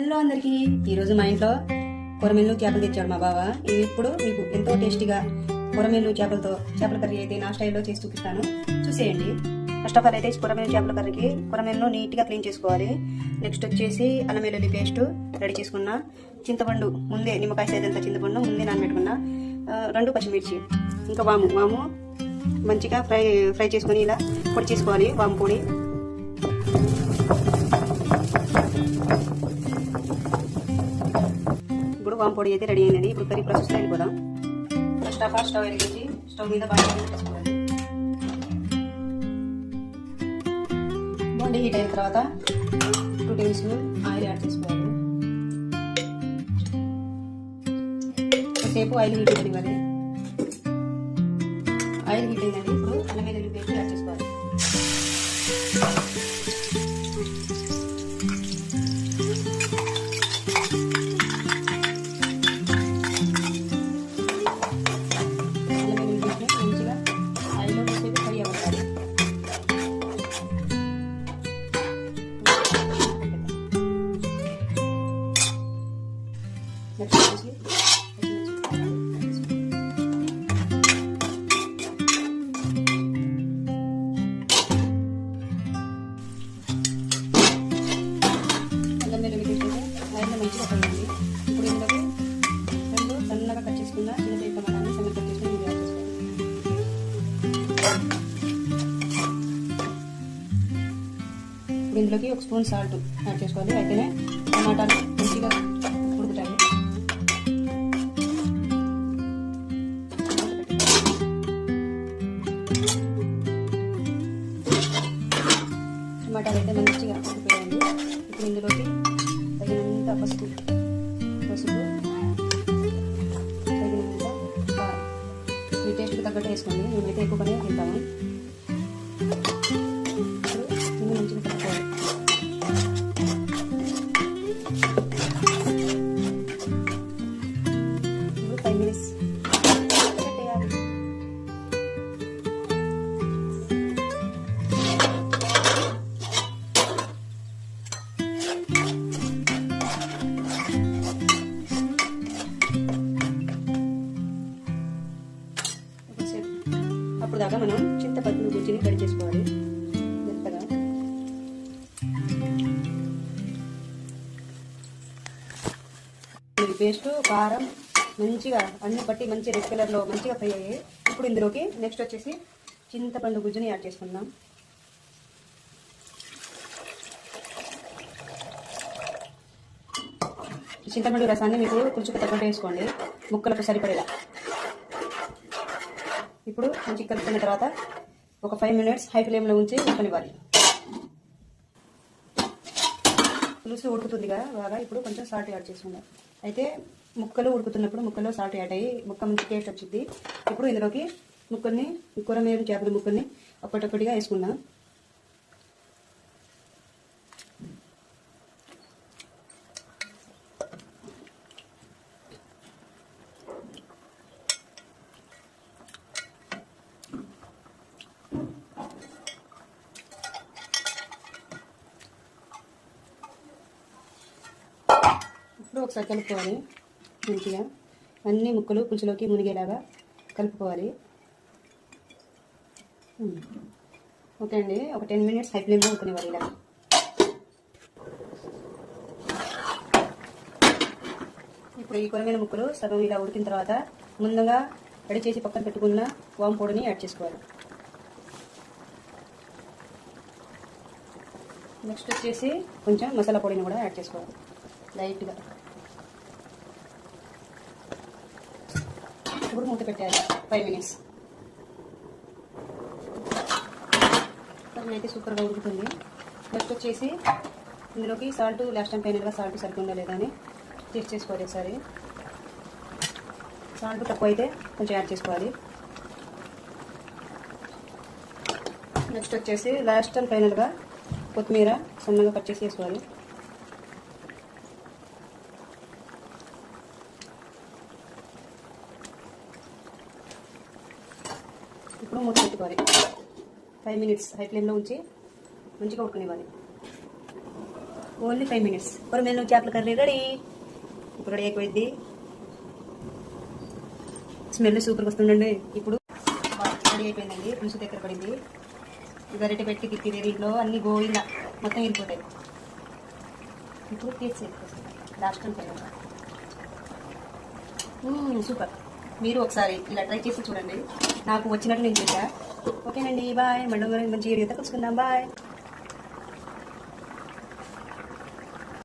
Hello అందరికీ, ఈరోజు మా ఇంట్లో కొరమేళ్ళు చేపలు తెచ్చాడు మా బావ. ఇప్పుడు మీకు ఎంతో టేస్టీగా కొరమేళ్ళు చేపల కర్రీ అయితే నా స్టైల్లో చేసి చూపిస్తాను, చూసేయండి. ఫస్ట్ ఆఫ్ ఆల్ అయితే కొరమేళ్ళు చేపల కర్రీకి కొరమేళ్ళను నీట్గా క్లీన్ చేసుకోవాలి. నెక్స్ట్ వచ్చేసి అల్లం వెల్లుల్లి పేస్ట్ రెడీ చేసుకున్నా, చింతపండు ముందే నిమ్మకాయ సైజంతా చింతపండు ముందే నానబెట్టుకున్నా, 2 పచ్చిమిర్చి, ఇంకా వాము మంచిగా ఫ్రై చేసుకొని ఇలా పొడి చేసుకోవాలి. వాము పొడి వాము పొడి అయితే రెడీ అయిందండి. ఇప్పుడు కర్రీ ప్రాసెస్లో వెళ్ళిపోదాం. ఫస్ట్ ఆఫ్ ఆల్ స్టవ్ వెలిగించి స్టవ్ మీద బాగా చేసుకోవాలి. బాండి హీట్ అయిన తర్వాత 2 టేబుల్ స్పూన్ ఆయిల్ యాడ్ చేసుకోవాలి. కొద్దిసేపు ఆయిల్ హీట్ అవ్వాలి. ఆయిల్ హీట్ అయిందండి. ఇప్పుడు అల్లం వెల్లుల్లి పేస్ట్ యాడ్ చేసుకోవాలి. ఇప్పుడు ఇందులోకి 2 సన్నగా కట్ చేసుకున్న చిన్న టమాటాన్ని సన్నగా కట్ చేసుకుని యాడ్ చేసుకోవాలి. ఇప్పుడు ఇందులోకి 1 స్పూన్ సాల్ట్ యాడ్ చేసుకోవాలి. అయితేనే టమాటాలు మంచిగా ఉడుకుతాయి. టమాటాలు అయితే మంచిగా ఉడికిపోయాయండి. ఇప్పుడు ఇందులోకి తగినంత పసుపు తగినంత కారం, మీ టేస్ట్కి తగ్గట్టు వేసుకోండి. మేమైతే ఎక్కువగానే తింటాము. ఇప్పుడు మంచిగా కలుపుకోవాలి. ఇప్పుడు 5 మినిట్స్ పెట్టేయాలి. అప్పుడు దాకా మనం చింతపండు గుజ్జుని కట్ చేసుకోవాలి మెత్తగా. పేస్ట్ కారం మంచిగా అన్ని పట్టి మంచి రెడ్ కలర్లో మంచిగా ఫ్రై అయ్యాయి. ఇప్పుడు ఇందులోకి నెక్స్ట్ వచ్చేసి చింతపండు గుజ్జుని యాడ్ చేసుకుందాం. చింతపండు రసాన్ని మీకు పులుసుకు తగ్గట్టు వేసుకోండి, ముక్కలకు సరిపడేలా. ఇప్పుడు మంచిగా కలుపుకున్న తర్వాత ఒక 5 మినిట్స్ హై ఫ్లేమ్లో ఉంచి ఉడకనివ్వాలి. పులుసు ఉడుకుతుందిగా బాగా. ఇప్పుడు కొంచెం సాల్ట్ యాడ్ చేసుకుందాం. అయితే ముక్కలు ఉడుకుతున్నప్పుడు ముక్కలో సాల్ట్ యాడ్ అయ్యి ముక్క మంచి టేస్ట్ వచ్చింది. ఇప్పుడు ఇందులోకి కొరమేలు చేపల ముక్కల్ని ఒక్కటొక్కటిగా వేసుకుందాం. ఇప్పుడు ఒకసారి కలుపుకోవాలి. మంచిగా అన్ని ముక్కలు పులుసులోకి మునిగేలాగా కలుపుకోవాలి. ఓకే అండి, ఒక 10 మినిట్స్ హై ఫ్లేమ్లో ఉడకనివ్వాలి. ఇలా ఇప్పుడు ఈ కొరమేల ముక్కలు సగం ఇలా ఉడికిన తర్వాత ముందుగా రెడీ చేసి పక్కన పెట్టుకున్న వాము పొడిని యాడ్ చేసుకోవాలి. నెక్స్ట్ వచ్చేసి కొంచెం మసాలా పొడిని కూడా యాడ్ చేసుకోవాలి లైట్గా. ఇప్పుడు మూత పెట్టాలి 5 మినిట్స్. అయితే సూపర్గా ఉడుకుతుంది. నెక్స్ట్ వచ్చేసి ఇందులోకి సాల్ట్ లాస్ట్ టైం ఫైనల్గా సాల్ట్ సరిపోయిందా లేదా అని టేస్ట్ చేసుకోవాలి ఒకసారి. సాల్ట్ తక్కువ అయితే కొంచెం యాడ్ చేసుకోవాలి. నెక్స్ట్ వచ్చేసి లాస్ట్ టైం ఫైనల్గా కొత్తిమీర సన్నగా కట్ చేసి వేసుకోవాలి. ఇప్పుడు మూత పెట్టుకోవాలి. 5 మినిట్స్ హై ఫ్లేమ్లో ఉంచి మంచిగా ఉడకనివ్వాలి. ఓన్లీ 5 minutes కొరమేలు చేపల కర్రీ రెడీ. ఇప్పుడు రెడీ అయిపోయింది. స్మెల్ సూపర్గా వస్తుందండి. ఇప్పుడు రెడీ అయిపోయిందండి. పులుసు దగ్గర పడింది. గరిటె పెట్టి తిప్పిదే దీంట్లో అన్ని గోయిందా మొత్తం వెళ్ళిపోతాయి. ఇప్పుడు టేస్ట్ చేసుకొస్తాను లాస్ట్ సూపర్. మీరు ఒకసారి ఇలా ట్రై చేసి చూడండి. నాకు వచ్చినట్టు నేను చేశా. ఓకేనండి, బాయ్. మళ్ళీ మంచి వీడియోతో కలుసుకుందాం. బాయ్.